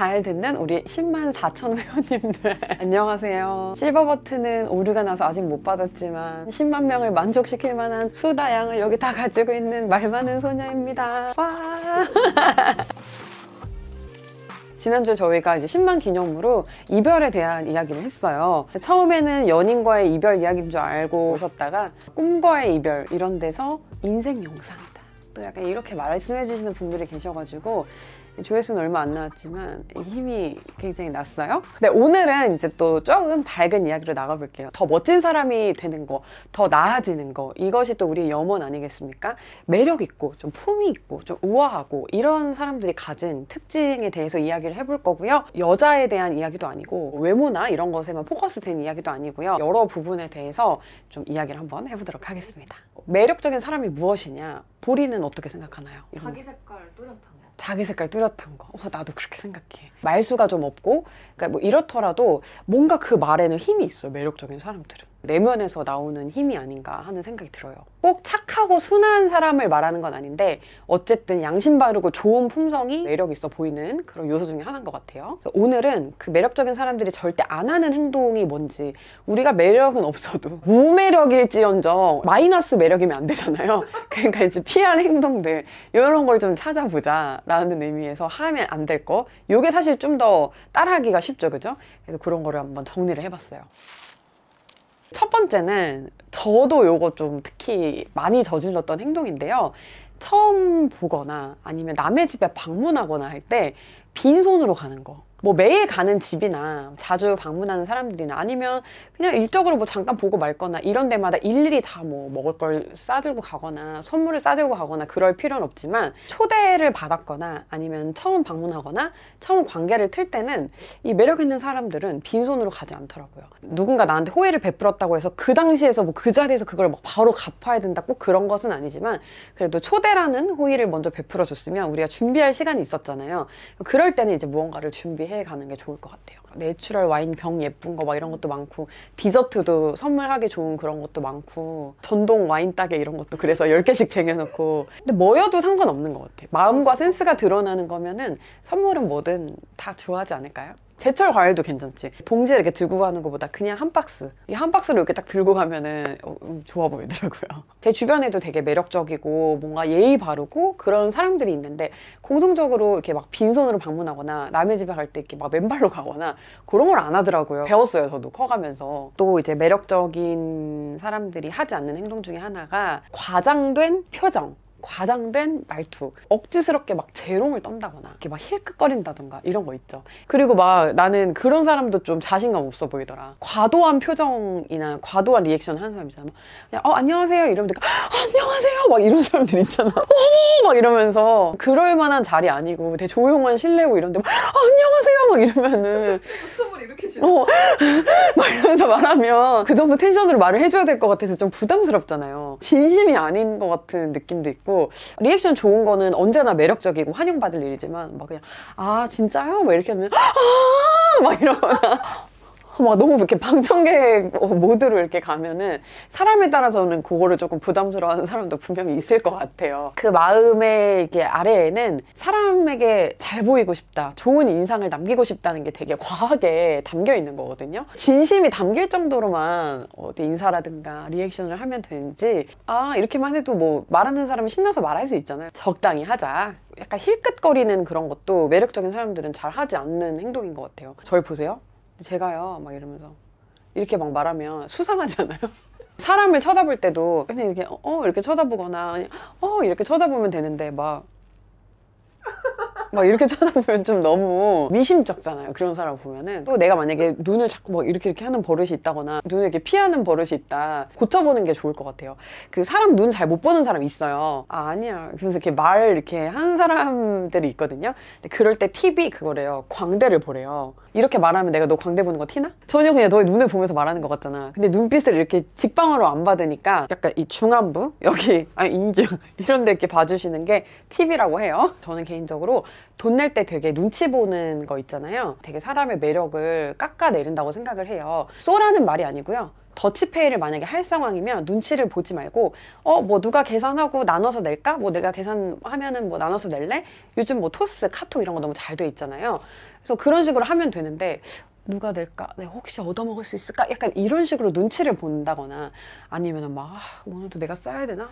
잘 듣는 우리 104,000 회원님들 안녕하세요. 실버 버튼은 오류가 나서 아직 못 받았지만 10만 명을 만족시킬 만한 수다양을 여기 다 가지고 있는 말 많은 소녀입니다. 와. 지난주에 저희가 이제 10만 기념으로 이별에 대한 이야기를 했어요. 처음에는 연인과의 이별 이야기인 줄 알고 오셨다가 꿈과의 이별 이런 데서 인생 영상이다, 또 약간 이렇게 말씀해 주시는 분들이 계셔가지고 조회수는 얼마 안 나왔지만 힘이 굉장히 났어요. 근데 오늘은 이제 또 조금 밝은 이야기로 나가볼게요. 더 멋진 사람이 되는 거, 더 나아지는 거, 이것이 또 우리의 염원 아니겠습니까? 매력 있고 좀 품위 있고 좀 우아하고 이런 사람들이 가진 특징에 대해서 이야기를 해볼 거고요. 여자에 대한 이야기도 아니고 외모나 이런 것에만 포커스된 이야기도 아니고요. 여러 부분에 대해서 좀 이야기를 한번 해보도록 하겠습니다. 매력적인 사람이 무엇이냐? 보리는 어떻게 생각하나요? 자기 색깔 뚜렷한 거. 자기 색깔 뚜렷한 거. 나도 그렇게 생각해. 말수가 좀 없고, 그러니까 뭐 이렇더라도 뭔가 그 말에는 힘이 있어, 매력적인 사람들은. 내면에서 나오는 힘이 아닌가 하는 생각이 들어요. 꼭 착하고 순한 사람을 말하는 건 아닌데 어쨌든 양심 바르고 좋은 품성이 매력 있어 보이는 그런 요소 중에 하나인 것 같아요. 그래서 오늘은 그 매력적인 사람들이 절대 안 하는 행동이 뭔지, 우리가 매력은 없어도 무매력일지언정 마이너스 매력이면 안 되잖아요. 그러니까 이제 피할 행동들 이런 걸 좀 찾아보자라는 의미에서 하면 안 될 거, 이게 사실 좀 더 따라하기가 쉽죠, 그죠? 그래서 그런 거를 한번 정리를 해봤어요. 첫 번째는 저도 요거 좀 특히 많이 저질렀던 행동인데요. 처음 보거나 아니면 남의 집에 방문하거나 할 때 빈손으로 가는 거. 뭐 매일 가는 집이나 자주 방문하는 사람들이나 아니면 그냥 일적으로 뭐 잠깐 보고 말거나 이런 데마다 일일이 다 뭐 먹을 걸 싸들고 가거나 선물을 싸들고 가거나 그럴 필요는 없지만, 초대를 받았거나 아니면 처음 방문하거나 처음 관계를 틀 때는 이 매력 있는 사람들은 빈손으로 가지 않더라고요. 누군가 나한테 호의를 베풀었다고 해서 그 당시에서 뭐 그 자리에서 그걸 막 바로 갚아야 된다, 꼭 그런 것은 아니지만 그래도 초대라는 호의를 먼저 베풀어 줬으면 우리가 준비할 시간이 있었잖아요. 그럴 때는 이제 무언가를 준비해 가는 게 좋을 것 같아요. 내추럴 와인 병 예쁜 거 막 이런 것도 많고, 디저트도 선물하기 좋은 그런 것도 많고, 전동 와인 따개 이런 것도 그래서 10개씩 쟁여놓고. 근데 뭐여도 상관없는 것 같아요. 마음과 센스가 드러나는 거면은 선물은 뭐든 다 좋아하지 않을까요? 제철 과일도 괜찮지. 봉지에 이렇게 들고 가는 것보다 그냥 한 박스, 이 한 박스를 이렇게 딱 들고 가면은 좋아 보이더라고요. 제 주변에도 되게 매력적이고 뭔가 예의 바르고 그런 사람들이 있는데, 공통적으로 이렇게 막 빈손으로 방문하거나 남의 집에 갈 때 이렇게 막 맨발로 가거나 그런 걸 안 하더라고요. 배웠어요, 저도 커가면서. 또 이제 매력적인 사람들이 하지 않는 행동 중에 하나가 과장된 표정, 과장된 말투, 억지스럽게 막 재롱을 떤다거나 이렇게 막 힐끗거린다던가 이런 거 있죠. 그리고 막 나는 그런 사람도 좀 자신감 없어 보이더라. 과도한 표정이나 과도한 리액션 하는 사람 있잖아. 그냥 안녕하세요 이러면 되게 안녕하세요 막 이런 사람들 있잖아. 어머 막 이러면서, 그럴 만한 자리 아니고 되게 조용한 실내고 이런데 안녕하세요 막 이러면은 웃음을 이렇게 지르고 막 이러면서 말하면 그 정도 텐션으로 말을 해줘야 될 것 같아서 좀 부담스럽잖아요. 진심이 아닌 것 같은 느낌도 있고, 리액션 좋은 거는 언제나 매력적이고 환영받을 일이지만 막 그냥 진짜요? 막 이렇게 하면 막 이러거나 막 너무 이렇게 방청객 모드로 이렇게 가면은 사람에 따라서는 그거를 조금 부담스러워하는 사람도 분명히 있을 것 같아요. 그 마음의 이게 아래에는 사람에게 잘 보이고 싶다, 좋은 인상을 남기고 싶다는 게 되게 과하게 담겨 있는 거거든요. 진심이 담길 정도로만 어디 인사라든가 리액션을 하면 되는지, 이렇게만 해도 뭐 말하는 사람이 신나서 말할 수 있잖아요. 적당히 하자. 약간 힐끗거리는 그런 것도 매력적인 사람들은 잘 하지 않는 행동인 것 같아요. 저를 보세요. 제가요 막 이러면서 이렇게 막 말하면 수상하잖아요. 사람을 쳐다볼 때도 그냥 이렇게 이렇게 쳐다보거나 이렇게 쳐다보면 되는데 막 이렇게 쳐다보면 좀 너무 미심쩍잖아요. 그런 사람 보면은. 또 내가 만약에 눈을 자꾸 막 이렇게 하는 버릇이 있다거나 눈을 이렇게 피하는 버릇이 있다, 고쳐보는 게 좋을 것 같아요. 그 사람 눈 잘 못 보는 사람 있어요. 아니야. 그래서 이렇게 말 이렇게 하는 사람들이 있거든요. 근데 그럴 때 팁이 그거래요. 광대를 보래요. 이렇게 말하면 내가 너 광대 보는 거 티나? 전혀 그냥 너의 눈을 보면서 말하는 것 같잖아. 근데 눈빛을 이렇게 직방으로 안 받으니까 약간 이 중안부? 여기 인중 이런 데 이렇게 봐주시는 게 팁이라고 해요. 저는 개인적으로 돈 낼 때 되게 눈치 보는 거 있잖아요. 되게 사람의 매력을 깎아내린다고 생각을 해요. 쏘라는 말이 아니고요. 더치페이를 만약에 할 상황이면 눈치를 보지 말고 뭐 누가 계산하고 나눠서 낼까? 뭐 내가 계산하면은 뭐 나눠서 낼래? 요즘 뭐 토스, 카톡 이런 거 너무 잘 돼 있잖아요. 그래서 그런 식으로 하면 되는데 누가 낼까? 내가 혹시 얻어먹을 수 있을까? 약간 이런 식으로 눈치를 본다거나 아니면은 막 오늘도 내가 써야 되나?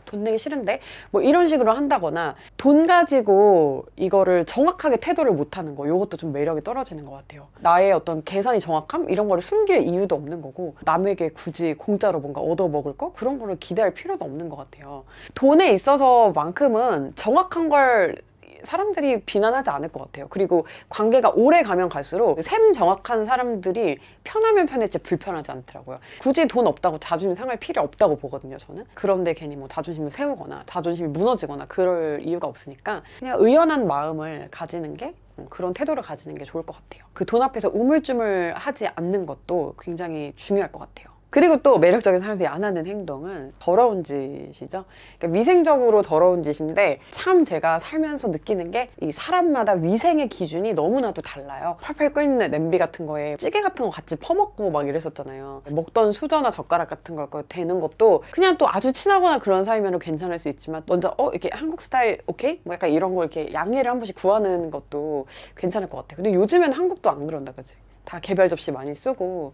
돈 내기 싫은데? 뭐 이런 식으로 한다거나 돈 가지고 이거를 정확하게 태도를 못하는 거, 이것도 좀 매력이 떨어지는 것 같아요. 나의 어떤 계산이 정확함? 이런 거를 숨길 이유도 없는 거고 남에게 굳이 공짜로 뭔가 얻어먹을 거? 그런 거를 기대할 필요도 없는 것 같아요. 돈에 있어서만큼은 정확한 걸 사람들이 비난하지 않을 것 같아요. 그리고 관계가 오래 가면 갈수록 셈 정확한 사람들이 편하면 편했지 불편하지 않더라고요. 굳이 돈 없다고 자존심 상할 필요 없다고 보거든요, 저는. 그런데 괜히 뭐 자존심을 세우거나 자존심이 무너지거나 그럴 이유가 없으니까 그냥 의연한 마음을 가지는 게, 그런 태도를 가지는 게 좋을 것 같아요. 그 돈 앞에서 우물쭈물하지 않는 것도 굉장히 중요할 것 같아요. 그리고 또 매력적인 사람들이 안 하는 행동은 더러운 짓이죠. 그러니까 위생적으로 더러운 짓인데 참 제가 살면서 느끼는 게 이 사람마다 위생의 기준이 너무나도 달라요. 팔팔 끓는 냄비 같은 거에 찌개 같은 거 같이 퍼먹고 막 이랬었잖아요. 먹던 수저나 젓가락 같은 거 대는 것도 그냥 또 아주 친하거나 그런 사이면 괜찮을 수 있지만 먼저 이렇게 한국 스타일 오케이? 뭐 약간 이런 거 이렇게 양해를 한 번씩 구하는 것도 괜찮을 것 같아요. 근데 요즘엔 한국도 안 그런다, 그치? 다 개별 접시 많이 쓰고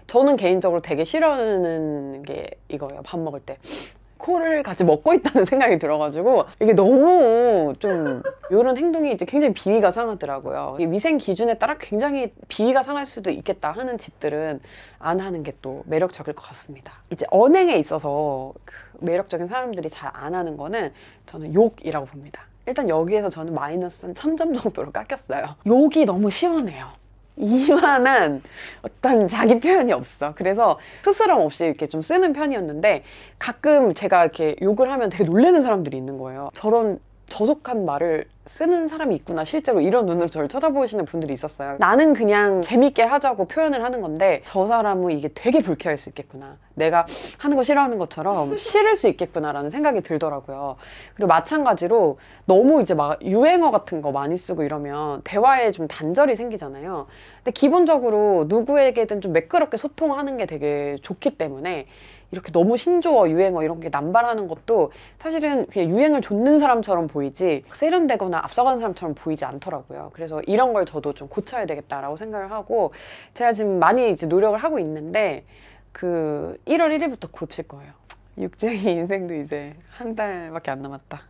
저는 개인적으로 되게 싫어하는 게 이거예요. 밥 먹을 때 코를 같이 먹고 있다는 생각이 들어가지고 이게 너무 좀 이런 행동이 이제 굉장히 비위가 상하더라고요. 이 위생 기준에 따라 굉장히 비위가 상할 수도 있겠다 하는 짓들은 안 하는 게 또 매력적일 것 같습니다. 이제 언행에 있어서 그 매력적인 사람들이 잘 안 하는 거는 저는 욕이라고 봅니다. 일단 여기에서 저는 마이너스 한 1000점 정도로 깎였어요. 욕이 너무 시원해요. 이만한 어떤 자기 표현이 없어. 그래서 스스럼 없이 이렇게 좀 쓰는 편이었는데 가끔 제가 이렇게 욕을 하면 되게 놀라는 사람들이 있는 거예요. 저런 저속한 말을 쓰는 사람이 있구나. 실제로 이런 눈으로 저를 쳐다보시는 분들이 있었어요. 나는 그냥 재밌게 하자고 표현을 하는 건데 저 사람은 이게 되게 불쾌할 수 있겠구나. 내가 하는 거 싫어하는 것처럼 싫을 수 있겠구나라는 생각이 들더라고요. 그리고 마찬가지로 너무 이제 막 유행어 같은 거 많이 쓰고 이러면 대화에 좀 단절이 생기잖아요. 근데 기본적으로 누구에게든 좀 매끄럽게 소통하는 게 되게 좋기 때문에 이렇게 너무 신조어, 유행어 이런 게 남발하는 것도 사실은 그냥 유행을 좇는 사람처럼 보이지 세련되거나 앞서가는 사람처럼 보이지 않더라고요. 그래서 이런 걸 저도 좀 고쳐야 되겠다라고 생각을 하고 제가 지금 많이 이제 노력을 하고 있는데 그 1월 1일부터 고칠 거예요. 육쟁이 인생도 이제 한 달밖에 안 남았다.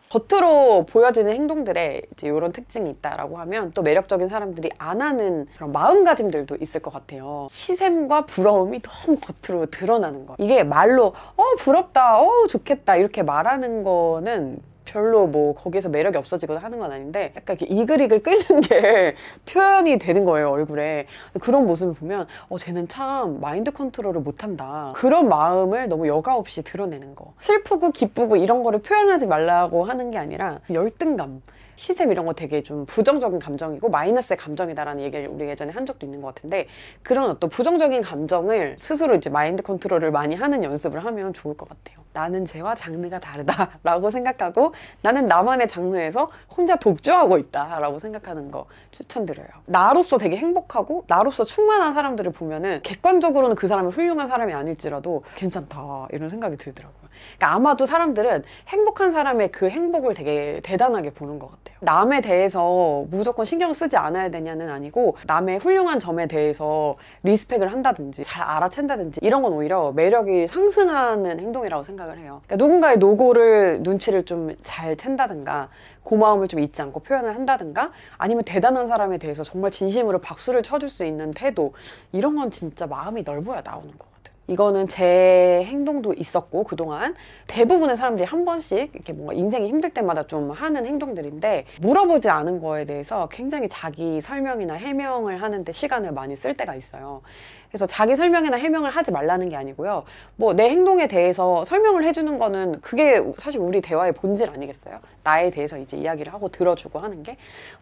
겉으로 보여지는 행동들에 이제 이런 특징이 있다라고 하면 또 매력적인 사람들이 안 하는 그런 마음가짐들도 있을 것 같아요. 시샘과 부러움이 너무 겉으로 드러나는 거. 이게 말로 부럽다, 좋겠다 이렇게 말하는 거는 별로 뭐 거기에서 매력이 없어지거나 하는 건 아닌데 약간 이렇게 이글이글 끓는 게 표현이 되는 거예요, 얼굴에. 그런 모습을 보면 쟤는 참 마인드 컨트롤을 못한다. 그런 마음을 너무 여과 없이 드러내는 거. 슬프고 기쁘고 이런 거를 표현하지 말라고 하는 게 아니라 열등감, 시샘 이런 거 되게 좀 부정적인 감정이고 마이너스의 감정이다라는 얘기를 우리 예전에 한 적도 있는 것 같은데 그런 어떤 부정적인 감정을 스스로 이제 마인드 컨트롤을 많이 하는 연습을 하면 좋을 것 같아요. 나는 쟤와 장르가 다르다라고 생각하고 나는 나만의 장르에서 혼자 독주하고 있다라고 생각하는 거 추천드려요. 나로서 되게 행복하고 나로서 충만한 사람들을 보면은 객관적으로는 그 사람이 훌륭한 사람이 아닐지라도 괜찮다 이런 생각이 들더라고요. 그러니까 아마도 사람들은 행복한 사람의 그 행복을 되게 대단하게 보는 것 같아요. 남에 대해서 무조건 신경 쓰지 않아야 되냐는 아니고 남의 훌륭한 점에 대해서 리스펙을 한다든지 잘 알아챈다든지 이런 건 오히려 매력이 상승하는 행동이라고 생각을 해요. 그러니까 누군가의 노고를 눈치를 좀 잘 챈다든가 고마움을 좀 잊지 않고 표현을 한다든가 아니면 대단한 사람에 대해서 정말 진심으로 박수를 쳐줄 수 있는 태도 이런 건 진짜 마음이 넓어야 나오는 거거든요. 이거는 제 행동도 있었고 그동안 대부분의 사람들이 한 번씩 이렇게 뭔가 인생이 힘들 때마다 좀 하는 행동들인데 물어보지 않은 거에 대해서 굉장히 자기 설명이나 해명을 하는데 시간을 많이 쓸 때가 있어요. 그래서 자기 설명이나 해명을 하지 말라는 게 아니고요. 뭐 내 행동에 대해서 설명을 해주는 거는 그게 사실 우리 대화의 본질 아니겠어요? 나에 대해서 이제 이야기를 하고 들어주고 하는 게.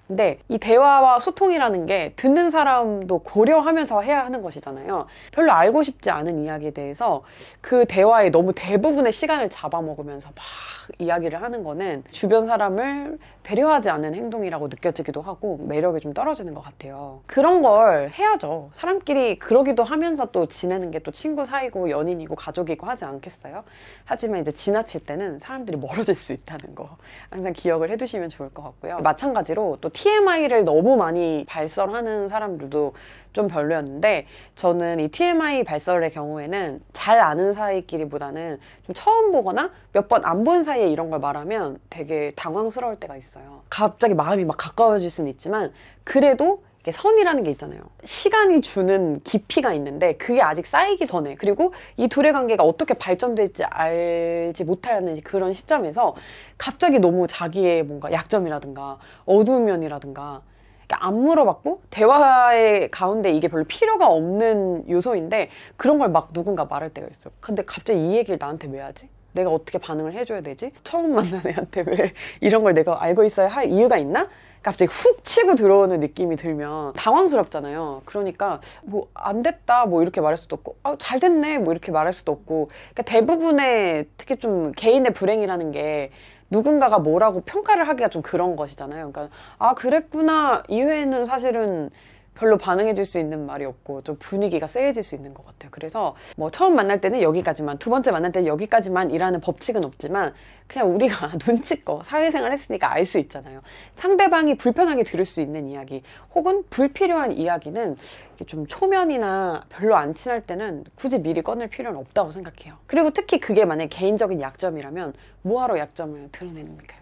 근데 이 대화와 소통이라는 게 듣는 사람도 고려하면서 해야 하는 것이잖아요. 별로 알고 싶지 않은 이야기에 대해서 그 대화에 너무 대부분의 시간을 잡아먹으면서 막 이야기를 하는 거는 주변 사람을 배려하지 않은 행동이라고 느껴지기도 하고 매력이 좀 떨어지는 것 같아요. 그런 걸 해야죠. 사람끼리 그러기도 놀이도 하면서 또 지내는 게 또 친구 사이고 연인이고 가족이고 하지 않겠어요? 하지만 이제 지나칠 때는 사람들이 멀어질 수 있다는 거 항상 기억을 해두시면 좋을 것 같고요. 마찬가지로 또 TMI를 너무 많이 발설하는 사람들도 좀 별로였는데, 저는 이 TMI 발설의 경우에는 잘 아는 사이끼리보다는 좀 처음 보거나 몇 번 안 본 사이에 이런 걸 말하면 되게 당황스러울 때가 있어요. 갑자기 마음이 막 가까워질 수는 있지만 그래도 이게 선이라는 게 있잖아요. 시간이 주는 깊이가 있는데 그게 아직 쌓이기 전에, 그리고 이 둘의 관계가 어떻게 발전될지 알지 못하는 그런 시점에서 갑자기 너무 자기의 뭔가 약점이라든가 어두운 면이라든가 안 물어봤고 대화의 가운데 이게 별로 필요가 없는 요소인데 그런 걸 막 누군가 말할 때가 있어요. 근데 갑자기 이 얘기를 나한테 왜 하지? 내가 어떻게 반응을 해줘야 되지? 처음 만난 애한테 왜 이런 걸 내가 알고 있어야 할 이유가 있나? 갑자기 훅 치고 들어오는 느낌이 들면 당황스럽잖아요. 그러니까 뭐 안 됐다 뭐 이렇게 말할 수도 없고, 아, 잘 됐네 뭐 이렇게 말할 수도 없고, 그러니까 대부분의 특히 좀 개인의 불행이라는 게 누군가가 뭐라고 평가를 하기가 좀 그런 것이잖아요. 그러니까 아 그랬구나 이외에는 사실은 별로 반응해줄 수 있는 말이 없고 좀 분위기가 쎄해질 수 있는 것 같아요. 그래서 뭐 처음 만날 때는 여기까지만, 두 번째 만날 때는 여기까지만 이라는 법칙은 없지만 그냥 우리가 눈치껏 사회생활 했으니까 알 수 있잖아요. 상대방이 불편하게 들을 수 있는 이야기 혹은 불필요한 이야기는 좀 초면이나 별로 안 친할 때는 굳이 미리 꺼낼 필요는 없다고 생각해요. 그리고 특히 그게 만약에 개인적인 약점이라면 뭐하러 약점을 드러내는가.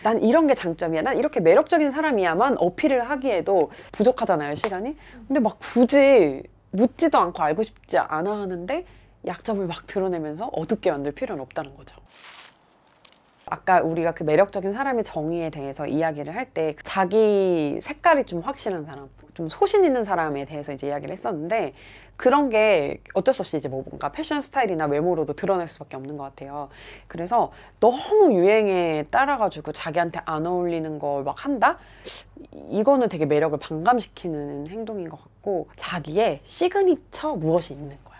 난 이런 게 장점이야, 난 이렇게 매력적인 사람이야만 어필을 하기에도 부족하잖아요, 시간이. 근데 막 굳이 묻지도 않고 알고 싶지 않아 하는데 약점을 막 드러내면서 어둡게 만들 필요는 없다는 거죠. 아까 우리가 그 매력적인 사람의 정의에 대해서 이야기를 할 때 자기 색깔이 좀 확실한 사람, 좀 소신 있는 사람에 대해서 이제 이야기를 했었는데, 그런 게 어쩔 수 없이 이제 뭐 뭔가 패션 스타일이나 외모로도 드러날 수밖에 없는 것 같아요. 그래서 너무 유행에 따라가지고 자기한테 안 어울리는 걸 막 한다? 이거는 되게 매력을 반감시키는 행동인 것 같고, 자기의 시그니처 무엇이 있는 거야.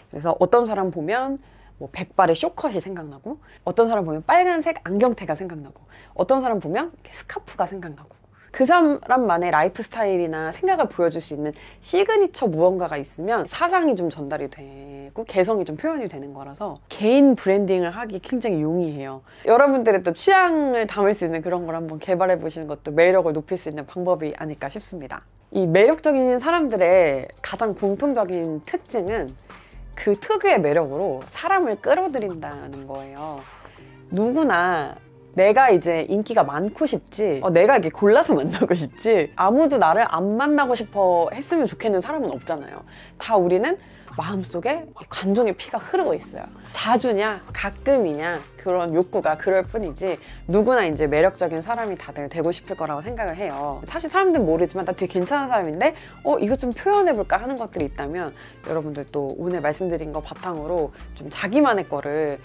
그래서 어떤 사람 보면 뭐 백발의 쇼컷이 생각나고, 어떤 사람 보면 빨간색 안경테가 생각나고, 어떤 사람 보면 이렇게 스카프가 생각나고, 그 사람만의 라이프 스타일이나 생각을 보여줄 수 있는 시그니처 무언가가 있으면 사상이 좀 전달이 되고 개성이 좀 표현이 되는 거라서 개인 브랜딩을 하기 굉장히 용이해요. 여러분들의 또 취향을 담을 수 있는 그런 걸 한번 개발해 보시는 것도 매력을 높일 수 있는 방법이 아닐까 싶습니다. 이 매력적인 사람들의 가장 공통적인 특징은 그 특유의 매력으로 사람을 끌어들인다는 거예요. 누구나 내가 이제 인기가 많고 싶지, 내가 이렇게 골라서 만나고 싶지, 아무도 나를 안 만나고 싶어 했으면 좋겠는 사람은 없잖아요. 다 우리는 마음속에 관종의 피가 흐르고 있어요. 자주냐 가끔이냐 그런 욕구가 그럴 뿐이지 누구나 이제 매력적인 사람이 다들 되고 싶을 거라고 생각을 해요. 사실 사람들은 모르지만 나 되게 괜찮은 사람인데 이거 좀 표현해볼까 하는 것들이 있다면 여러분들 또 오늘 말씀드린 거 바탕으로 좀 자기만의 거를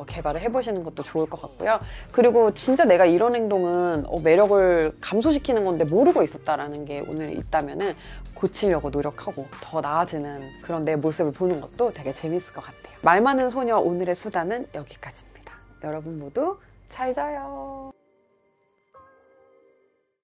개발을 해보시는 것도 좋을 것 같고요. 그리고 진짜 내가 이런 행동은 매력을 감소시키는 건데 모르고 있었다라는 게 오늘 있다면은 고치려고 노력하고 더 나아지는 그런 내 모습을 보는 것도 되게 재밌을 것 같아요. 말 많은 소녀 오늘의 수다는 여기까지입니다. 여러분 모두 잘 자요.